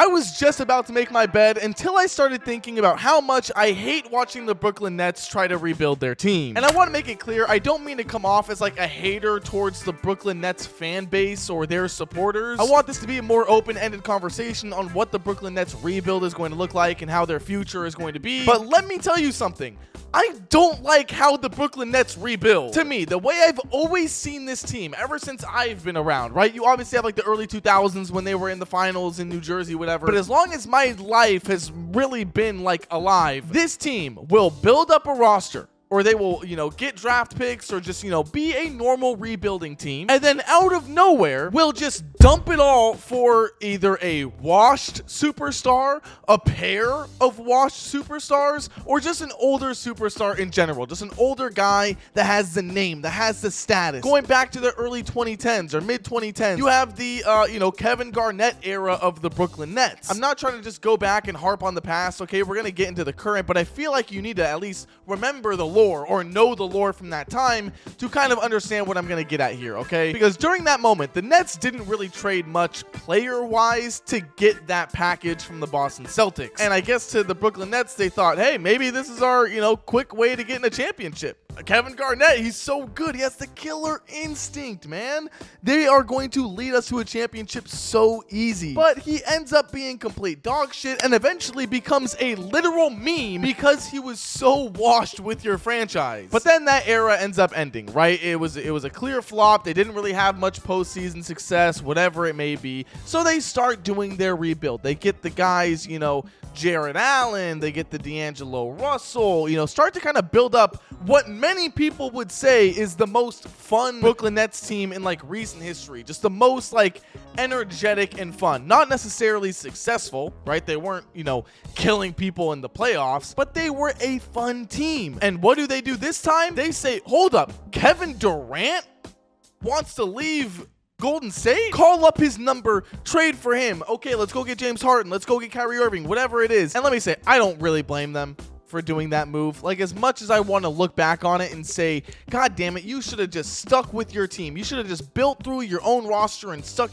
I was just about to make my bed until I started thinking about how much I hate watching the Brooklyn Nets try to rebuild their team. And I want to make it clear, I don't mean to come off as like a hater towards the Brooklyn Nets fan base or their supporters. I want this to be a more open-ended conversation on what the Brooklyn Nets rebuild is going to look like and how their future is going to be. But let me tell you something. I don't like how the Brooklyn Nets rebuild. To me, the way I've always seen this team ever since I've been around, right? You obviously have like the early 2000s when they were in the finals in New Jersey, whatever. But as long as my life has really been like alive, this team will build up a roster, or they will, get draft picks or just, be a normal rebuilding team. And then out of nowhere, we'll just dump it all for either a washed superstar, a pair of washed superstars, or just an older superstar in general. Just an older guy that has the name, that has the status. Going back to the early 2010s or mid 2010s, you have the, Kevin Garnett era of the Brooklyn Nets. I'm not trying to just go back and harp on the past, okay? We're going to get into the current, but I feel like you need to at least remember the lore or know the lore from that time to kind of understand what I'm going to get at here, okay? Because during that moment, the Nets didn't really trade much player-wise to get that package from the Boston Celtics. And I guess to the Brooklyn Nets, they thought, hey, maybe this is our, quick way to get in a championship. Kevin Garnett, he's so good. He has the killer instinct, man. They are going to lead us to a championship so easy. But he ends up being complete dog shit and eventually becomes a literal meme because he was so washed with your franchise. But then that era ends up ending, right? It was a clear flop. They didn't really have much postseason success, whatever it may be. So they start doing their rebuild. They get the guys, Jared Allen, they get the D'Angelo Russell, start to kind of build up what many people would say is the most fun Brooklyn Nets team in like recent history. Just the most like energetic and fun. Not necessarily successful, right? They weren't, killing people in the playoffs, but they were a fun team. And what do they do this time? They say, hold up, Kevin Durant wants to leave Golden State? Call up his number, trade for him. Okay, let's go get James Harden. Let's go get Kyrie Irving, whatever it is. And let me say, I don't really blame them for doing that move. Like, as much as I want to look back on it and say, God damn it, you should have just stuck with your team. You should have just built through your own roster and stuck,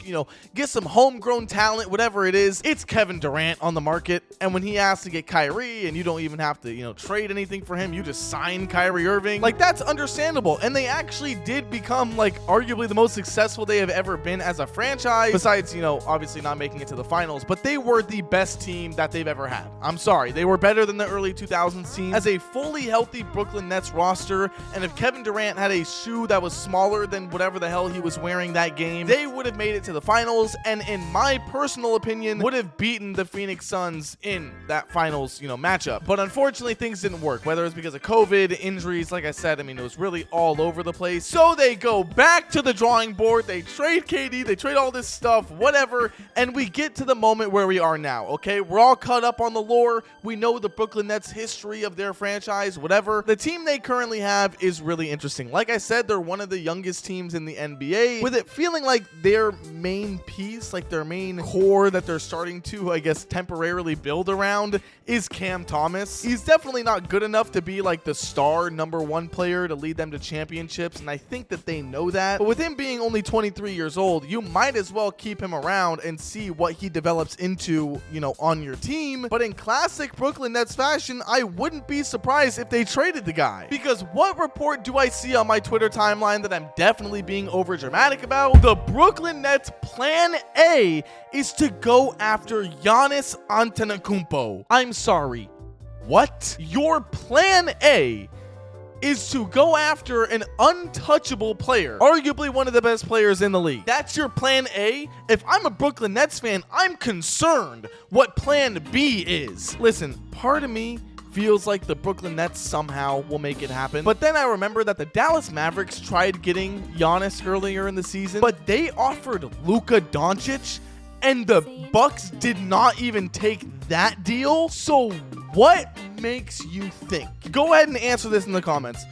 get some homegrown talent, whatever it is. It's Kevin Durant on the market. And when he asks to get Kyrie and you don't even have to, trade anything for him, you just sign Kyrie Irving. Like, that's understandable. And they actually did become, like, arguably the most successful they have ever been as a franchise. Besides, obviously not making it to the finals, but they were the best team that they've ever had. I'm sorry. They were better than the early 2000s team as a fully healthy Brooklyn Nets roster. And if Kevin Durant had a shoe that was smaller than whatever the hell he was wearing that game, they would have made it to the finals, and in my personal opinion, would have beaten the Phoenix Suns in that finals, matchup. But unfortunately, things didn't work, whether it's because of COVID, injuries. Like I said, it was really all over the place. So they go back to the drawing board. They trade KD, they trade all this stuff, whatever, and we get to the moment where we are now, okay? We're all caught up on the lore. We know the Brooklyn Nets history of their franchise, whatever. The team they currently have is really interesting. Like I said, they're one of the youngest teams in the NBA, with it feeling like their main piece, like their main core that they're starting to, I guess, temporarily build around is Cam Thomas. He's definitely not good enough to be like the star #1 player to lead them to championships, and I think that they know that. But with him being only 23 years old, you might as well keep him around and see what he develops into, on your team. But in classic Brooklyn Nets fashion, I wouldn't be surprised if they traded the guy. Because what report do I see on my Twitter timeline that I'm definitely being over dramatic about? The Brooklyn Nets plan A is to go after Giannis Antetokounmpo. I'm sorry. What? Your plan A is to go after an untouchable player, arguably one of the best players in the league. That's your plan A? If I'm a Brooklyn Nets fan, I'm concerned what plan B is. Listen, part of me feels like the Brooklyn Nets somehow will make it happen. But then I remember that the Dallas Mavericks tried getting Giannis earlier in the season, but they offered Luka Doncic, and the Bucks did not even take that deal. So what makes you think? Go ahead and answer this in the comments.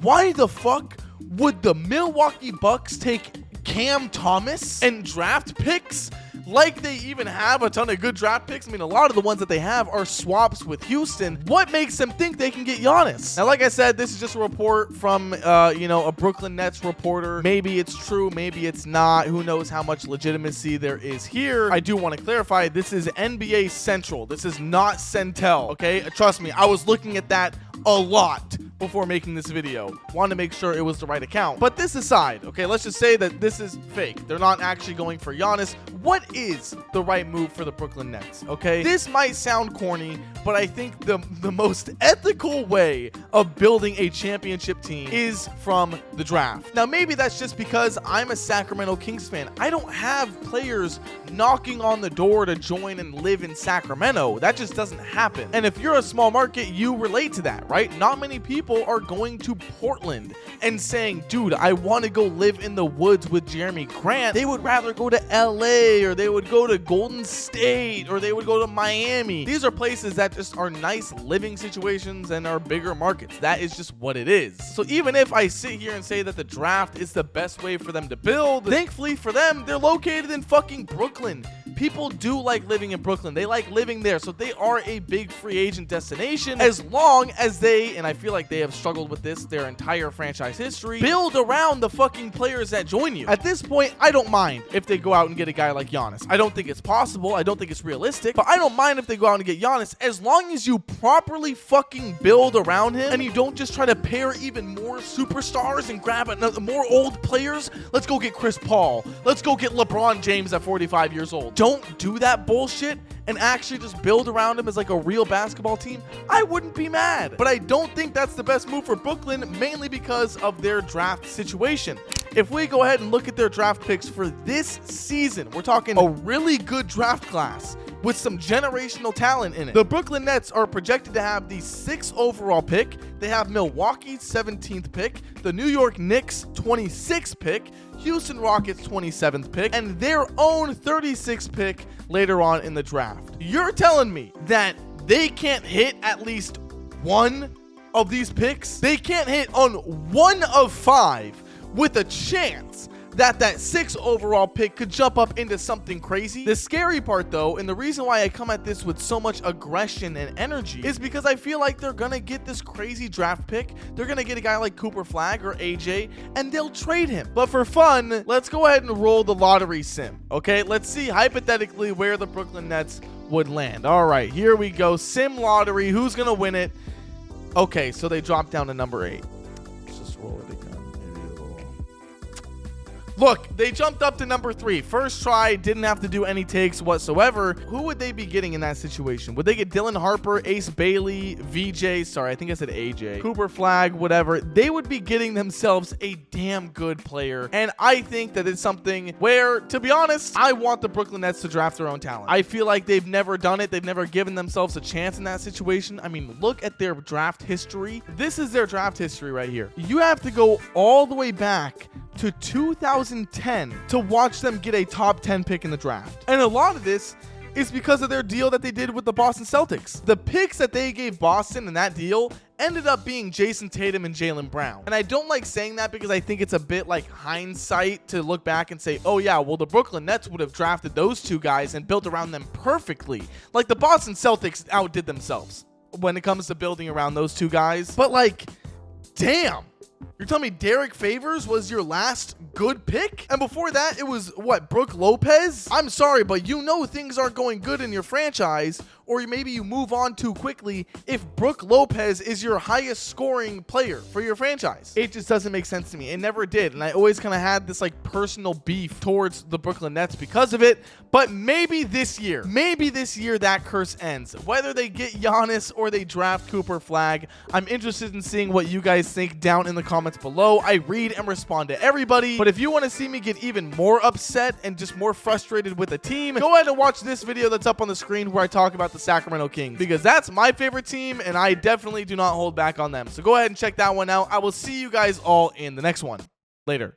Why the fuck would the Milwaukee Bucks take Cam Thomas and draft picks like they even have a ton of good draft picks. I mean, a lot of the ones that they have are swaps with Houston. What makes them think they can get Giannis? Now, like I said, this is just a report from, a Brooklyn Nets reporter. Maybe it's true, maybe it's not. Who knows how much legitimacy there is here. I do want to clarify, this is NBA Central. This is not Centel, okay? Trust me, I was looking at that a lot before making this video. Wanted to make sure it was the right account. But this aside, okay, let's just say that this is fake. They're not actually going for Giannis. What is the right move for the Brooklyn Nets, okay? This might sound corny, but I think the most ethical way of building a championship team is from the draft. Now, maybe that's just because I'm a Sacramento Kings fan. I don't have players knocking on the door to join and live in Sacramento. That just doesn't happen. And if you're a small market, you relate to that, right? Not many people are going to Portland and saying, dude, I want to go live in the woods with Jeremy Grant. They would rather go to LA, or they would go to Golden State, or they would go to Miami. These are places that just are nice living situations and are bigger markets. That is just what it is. So even if I sit here and say that the draft is the best way for them to build, thankfully for them, they're located in fucking Brooklyn. People do like living in Brooklyn. They like living there. So they are a big free agent destination, as long as they, and I feel like they have struggled with this their entire franchise history, build around the fucking players that join you. At this point, I don't mind if they go out and get a guy like Giannis. I don't think it's possible. I don't think it's realistic, but I don't mind if they go out and get Giannis, as long as you properly fucking build around him and you don't just try to pair even more superstars and grab more old players. Let's go get Chris Paul. Let's go get LeBron James at 45 years old. Don't do that bullshit and actually just build around him as like a real basketball team. I wouldn't be mad, but I don't think that's the best move for Brooklyn, mainly because of their draft situation. If we go ahead and look at their draft picks for this season, we're talking a really good draft class with some generational talent in it. The Brooklyn Nets are projected to have the 6th overall pick. They have Milwaukee's 17th pick, the New York Knicks 26th pick, Houston Rockets 27th pick, and their own 36th pick later on in the draft. You're telling me that they can't hit at least one of these picks? They can't hit on 1 of 5 with a chance that 6th overall pick could jump up into something crazy. The scary part, though, and the reason why I come at this with so much aggression and energy, is because I feel like they're gonna get this crazy draft pick. They're gonna get a guy like Cooper Flag or AJ, and they'll trade him. But for fun, let's go ahead and roll the lottery sim, okay? Let's see hypothetically where the Brooklyn Nets would land. All right, here we go. Sim lottery. Who's gonna win it? Okay, so they dropped down to number 8. Let's just roll it again. Look, they jumped up to number 3. First try, didn't have to do any takes whatsoever. Who would they be getting in that situation? Would they get Dylan Harper, Ace Bailey, VJ? Sorry, I think I said AJ. Cooper Flag, whatever. They would be getting themselves a damn good player. And I think that it's something where, to be honest, I want the Brooklyn Nets to draft their own talent. I feel like they've never done it. They've never given themselves a chance in that situation. I mean, look at their draft history. This is their draft history right here. You have to go all the way back to 2010 to watch them get a top 10 pick in the draft. And a lot of this is because of their deal that they did with the Boston Celtics. The picks that they gave Boston in that deal ended up being Jason Tatum and Jaylen Brown. And I don't like saying that because I think it's a bit like hindsight to look back and say, oh yeah, well the Brooklyn Nets would have drafted those 2 guys and built around them perfectly. Like the Boston Celtics outdid themselves when it comes to building around those 2 guys. But like, damn. You're telling me Derek Favors was your last good pick? And before that, it was, what, Brook Lopez? I'm sorry, but you know things aren't going good in your franchise, or maybe you move on too quickly if Brook Lopez is your highest scoring player for your franchise. It just doesn't make sense to me. It never did. And I always kind of had this like personal beef towards the Brooklyn Nets because of it. But maybe this year that curse ends. Whether they get Giannis or they draft Cooper Flag, I'm interested in seeing what you guys think down in the comments below. I read and respond to everybody. But if you want to see me get even more upset and just more frustrated with the team, go ahead and watch this video that's up on the screen where I talk about the Sacramento Kings, because that's my favorite team and I definitely do not hold back on them. So go ahead and check that one out. I will see you guys all in the next one. Later.